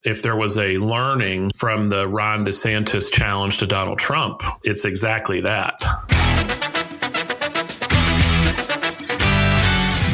If there was a learning from the Ron DeSantis challenge to Donald Trump, it's exactly that.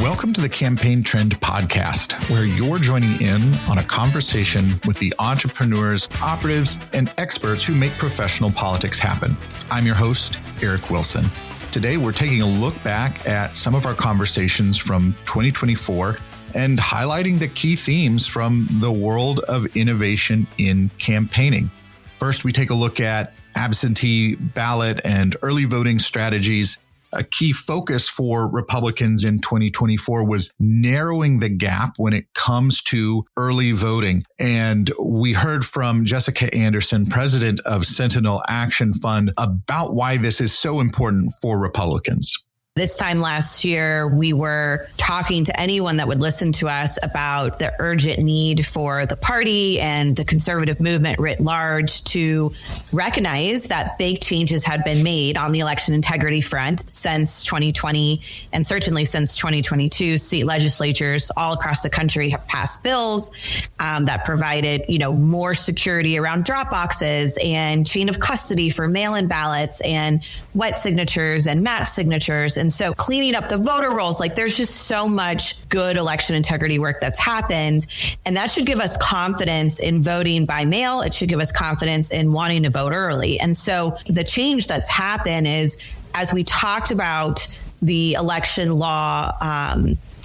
Welcome to the Campaign Trend Podcast, where you're joining in on a conversation with the entrepreneurs, operatives, and experts who make professional politics happen. I'm your host, Eric Wilson. Today, we're taking a look back at some of our conversations from 2024 and highlighting the key themes from the world of innovation in campaigning. First, we take a look at absentee ballot and early voting strategies. A key focus for Republicans in 2024 was narrowing the gap when it comes to early voting. And we heard from Jessica Anderson, president of Sentinel Action Fund, about why this is so important for Republicans. This time last year, we were talking to anyone that would listen to us about the urgent need for the party and the conservative movement writ large to recognize that big changes had been made on the election integrity front since 2020 and certainly since 2022. State legislatures all across the country have passed bills that provided, more security around drop boxes and chain of custody for mail-in ballots and wet signatures and match signatures. And so cleaning up the voter rolls, there's just so much good election integrity work that's happened. And that should give us confidence in voting by mail. It should give us confidence in wanting to vote early. And so the change that's happened is, as we talked about the election law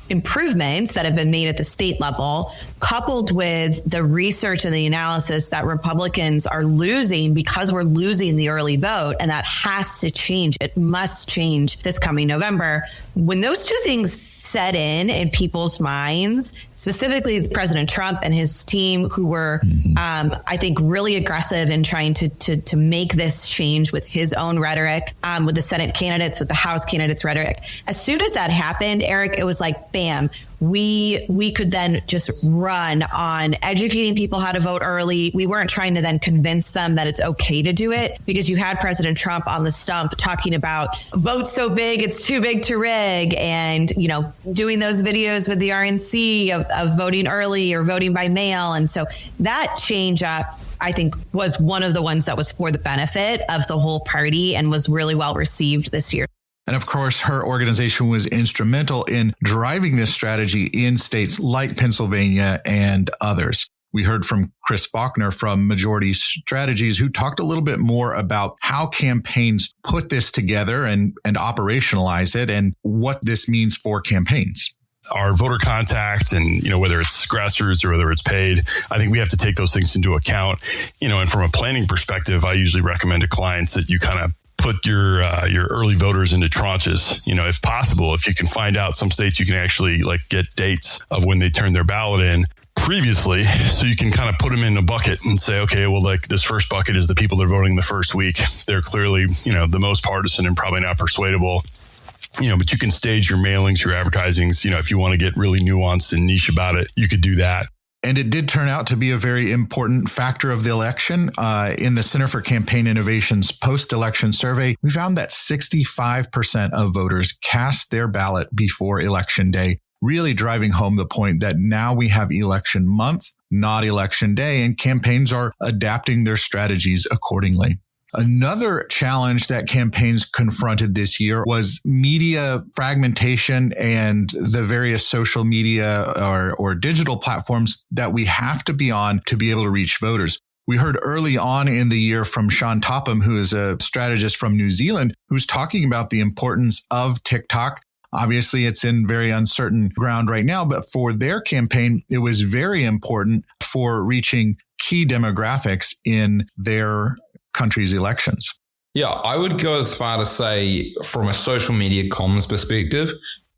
improvements that have been made at the state level, coupled with the research and the analysis that Republicans are losing because we're losing the early vote, and that has to change. It must change this coming November. When those two things set in people's minds, specifically President Trump and his team, who were, I think, really aggressive in trying to make this change with his own rhetoric, with the Senate candidates, with the House candidates' rhetoric. As soon as that happened, Eric, it was like, bam. We could then just run on educating people how to vote early. We weren't trying to then convince them that it's okay to do it, because you had President Trump on the stump talking about vote so big, it's too big to rig, and, doing those videos with the RNC of voting early or voting by mail. And so that change up, I think, was one of the ones that was for the benefit of the whole party and was really well received this year. And of course, her organization was instrumental in driving this strategy in states like Pennsylvania and others. We heard from Chris Faulkner from Majority Strategies, who talked a little bit more about how campaigns put this together and operationalize it and what this means for campaigns. Our voter contact and, whether it's grassroots or whether it's paid, I think we have to take those things into account. And from a planning perspective, I usually recommend to clients that you kind of put your early voters into tranches, if possible. If you can find out, some states you can actually get dates of when they turn their ballot in previously, so you can kind of put them in a bucket and say, okay, well, this first bucket is the people that are voting the first week. They're clearly, the most partisan and probably not persuadable. But you can stage your mailings, your advertisings, if you want to get really nuanced and niche about it, you could do that. And it did turn out to be a very important factor of the election. In the Center for Campaign Innovation's post-election survey, we found that 65% of voters cast their ballot before Election Day, really driving home the point that now we have election month, not election day, and campaigns are adapting their strategies accordingly. Another challenge that campaigns confronted this year was media fragmentation and the various social media or digital platforms that we have to be on to be able to reach voters. We heard early on in the year from Sean Topham, who is a strategist from New Zealand, who's talking about the importance of TikTok. Obviously, it's in very uncertain ground right now, but for their campaign, it was very important for reaching key demographics in their country's elections. Yeah, I would go as far to say, from a social media comms perspective,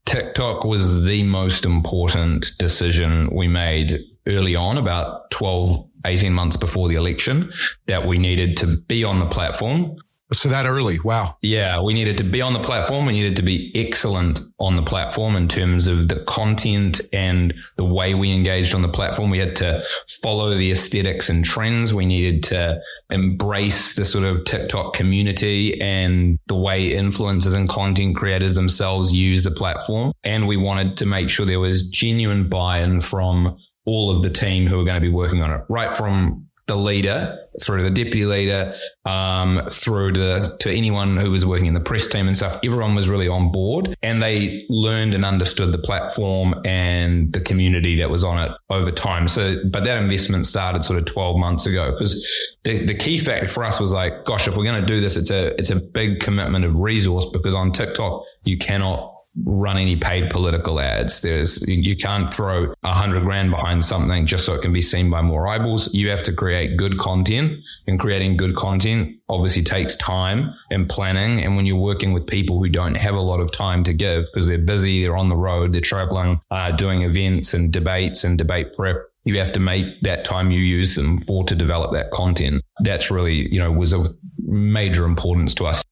TikTok was the most important decision we made early on, about 12, 18 months before the election, that we needed to be on the platform. So that early. Wow. Yeah, we needed to be on the platform. We needed to be excellent on the platform in terms of the content and the way we engaged on the platform. We had to follow the aesthetics and trends. We needed to embrace the sort of TikTok community and the way influencers and content creators themselves use the platform. And we wanted to make sure there was genuine buy-in from all of the team who are going to be working on it, right from the leader through to the deputy leader, through to anyone who was working in the press team and stuff. Everyone was really on board, and they learned and understood the platform and the community that was on it over time. But that investment started sort of 12 months ago, because the key factor for us was like, gosh, if we're going to do this, it's a big commitment of resource, because on TikTok, you cannot run any paid political ads. You can't throw $100,000 behind something just so it can be seen by more eyeballs. You have to create good content, and creating good content obviously takes time and planning. And when you're working with people who don't have a lot of time to give because they're busy, they're on the road, they're traveling, doing events and debates and debate prep, you have to make that time you use them for to develop that content. That's really, was of major importance to us.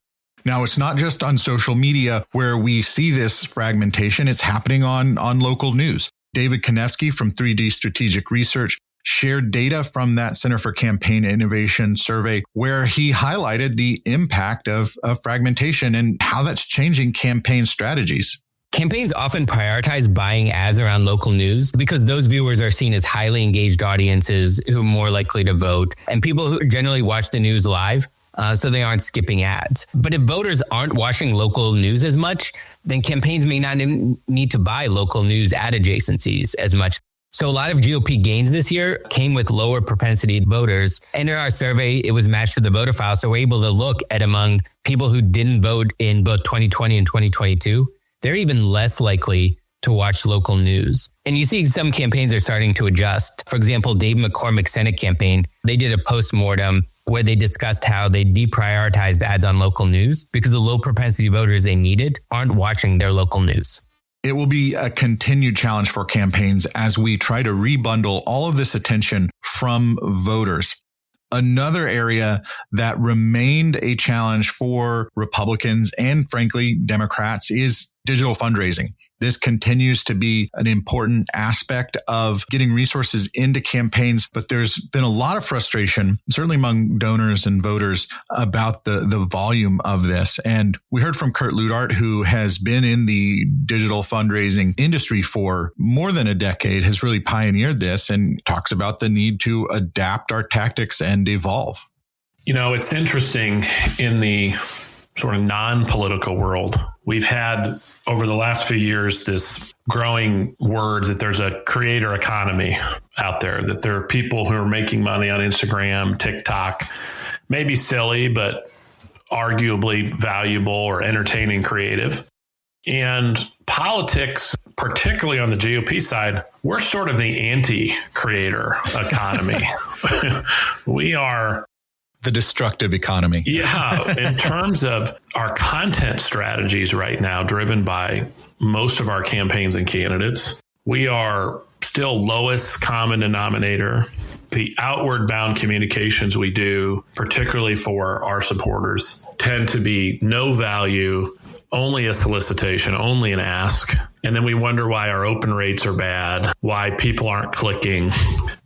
Now, it's not just on social media where we see this fragmentation. It's happening on local news. David Konevsky from 3D Strategic Research shared data from that Center for Campaign Innovation survey where he highlighted the impact of fragmentation and how that's changing campaign strategies. Campaigns often prioritize buying ads around local news because those viewers are seen as highly engaged audiences who are more likely to vote, and people who generally watch the news live. So they aren't skipping ads. But if voters aren't watching local news as much, then campaigns may not need to buy local news ad adjacencies as much. So a lot of GOP gains this year came with lower propensity voters. And in our survey, it was matched to the voter file. So we're able to look at among people who didn't vote in both 2020 and 2022, they're even less likely to watch local news. And you see some campaigns are starting to adjust. For example, Dave McCormick's Senate campaign, they did a postmortem where they discussed how they deprioritized ads on local news because the low propensity voters they needed aren't watching their local news. It will be a continued challenge for campaigns as we try to rebundle all of this attention from voters. Another area that remained a challenge for Republicans and, frankly, Democrats is digital fundraising. This continues to be an important aspect of getting resources into campaigns, but there's been a lot of frustration, certainly among donors and voters, about the volume of this. And we heard from Kurt Ludart, who has been in the digital fundraising industry for more than a decade, has really pioneered this, and talks about the need to adapt our tactics and evolve. It's interesting in the sort of non-political world. We've had over the last few years this growing word that there's a creator economy out there, that there are people who are making money on Instagram, TikTok, maybe silly, but arguably valuable or entertaining creative. And politics, particularly on the GOP side, we're sort of the anti-creator economy. We are the destructive economy. Yeah. In terms of our content strategies right now, driven by most of our campaigns and candidates, we are still lowest common denominator. The outward bound communications we do, particularly for our supporters, tend to be no value, only a solicitation, only an ask. And then we wonder why our open rates are bad, why people aren't clicking.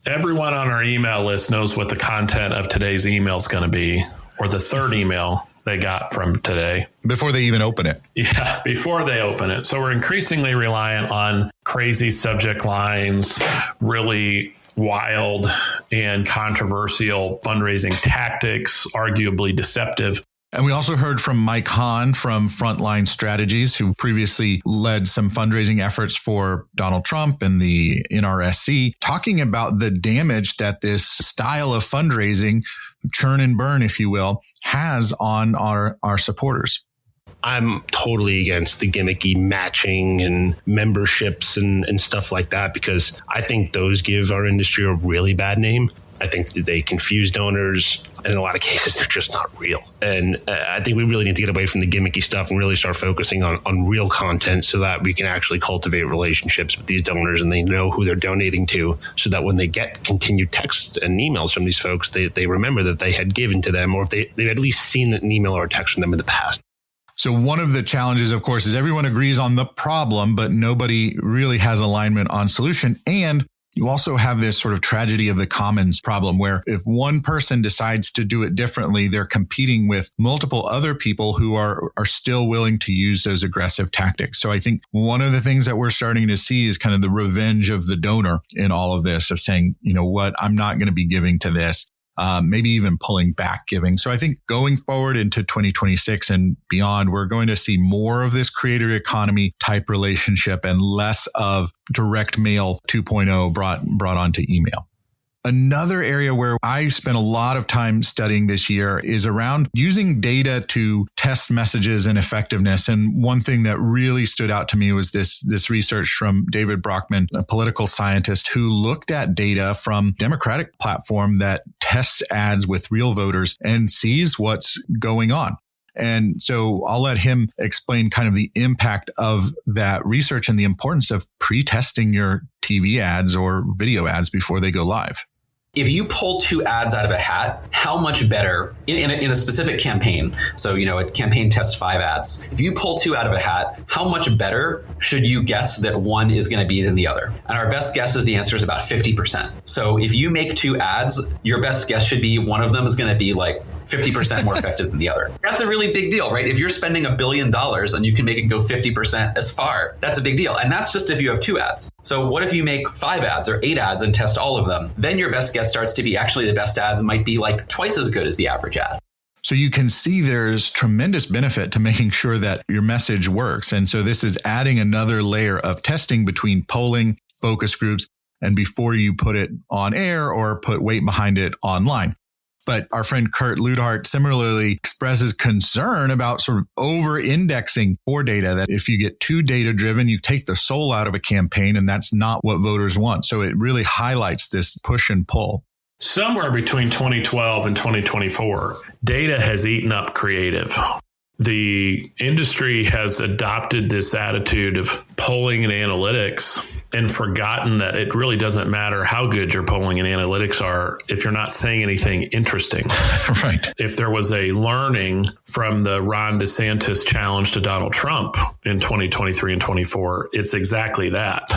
Everyone on our email list knows what the content of today's email is going to be, or the third email they got from today. Before they even open it. Yeah, before they open it. So we're increasingly reliant on crazy subject lines, really wild and controversial fundraising tactics, arguably deceptive. And we also heard from Mike Hahn from Frontline Strategies, who previously led some fundraising efforts for Donald Trump and the NRSC, talking about the damage that this style of fundraising, churn and burn, if you will, has on our supporters. I'm totally against the gimmicky matching and memberships and stuff like that, because I think those give our industry a really bad name. I think they confuse donors, and in a lot of cases, they're just not real. And I think we really need to get away from the gimmicky stuff and really start focusing on real content so that we can actually cultivate relationships with these donors and they know who they're donating to, so that when they get continued texts and emails from these folks, they remember that they had given to them, or if they've at least seen an email or a text from them in the past. So one of the challenges, of course, is everyone agrees on the problem, but nobody really has alignment on solution. And You also have this sort of tragedy of the commons problem where if one person decides to do it differently, they're competing with multiple other people who are still willing to use those aggressive tactics. So I think one of the things that we're starting to see is kind of the revenge of the donor in all of this, of saying, you know what, I'm not going to be giving to this. Maybe even pulling back giving. So I think going forward into 2026 and beyond, we're going to see more of this creator economy type relationship and less of direct mail 2.0 brought onto email. Another area where I spent a lot of time studying this year is around using data to test messages and effectiveness. And one thing that really stood out to me was this research from David Brockman, a political scientist who looked at data from Democratic platform that tests ads with real voters and sees what's going on. And so I'll let him explain kind of the impact of that research and the importance of pre-testing your TV ads or video ads before they go live. If you pull 2 ads out of a hat, how much better in a specific campaign? So, a campaign tests 5 ads. If you pull 2 out of a hat, how much better should you guess that one is going to be than the other? And our best guess is the answer is about 50%. So if you make 2 ads, your best guess should be one of them is going to be like 50% more effective than the other. That's a really big deal, right? If you're spending $1 billion and you can make it go 50% as far, that's a big deal. And that's just if you have 2 ads. So what if you make 5 ads or 8 ads and test all of them? Then your best guess starts to be actually the best ads might be like twice as good as the average ad. So you can see there's tremendous benefit to making sure that your message works. And so this is adding another layer of testing between polling, focus groups, and before you put it on air or put weight behind it online. But our friend Kurt Ludhart similarly expresses concern about sort of over-indexing for data, that if you get too data-driven, you take the soul out of a campaign, and that's not what voters want. So it really highlights this push and pull. Somewhere between 2012 and 2024, data has eaten up creative. The industry has adopted this attitude of polling and analytics and forgotten that it really doesn't matter how good your polling and analytics are if you're not saying anything interesting. Right. If there was a learning from the Ron DeSantis challenge to Donald Trump in 2023 and 24, it's exactly that.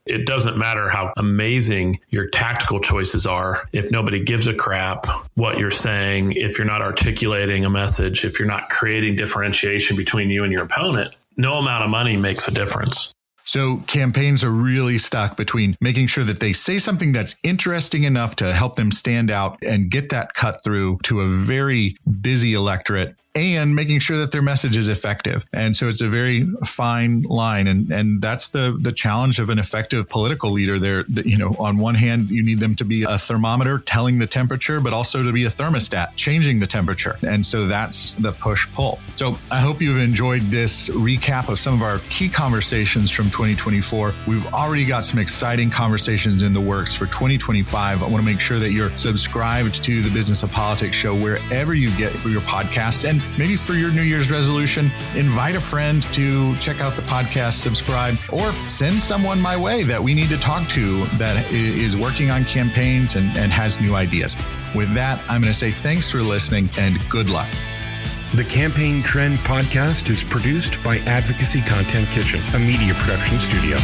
It doesn't matter how amazing your tactical choices are if nobody gives a crap what you're saying, if you're not articulating a message, if you're not creating differentiation between you and your opponent. No amount of money makes a difference. So campaigns are really stuck between making sure that they say something that's interesting enough to help them stand out and get that cut through to a very busy electorate, and making sure that their message is effective. And so it's a very fine line. And that's the challenge of an effective political leader there. That, on one hand, you need them to be a thermometer telling the temperature, but also to be a thermostat changing the temperature. And so that's the push-pull. So I hope you've enjoyed this recap of some of our key conversations from 2024. We've already got some exciting conversations in the works for 2025. I want to make sure that you're subscribed to the Business of Politics show wherever you get your podcasts. And maybe for your New Year's resolution, invite a friend to check out the podcast, subscribe, or send someone my way that we need to talk to that is working on campaigns and has new ideas. With that, I'm going to say thanks for listening and good luck. The Campaign Trend Podcast is produced by Advocacy Content Kitchen, a media production studio.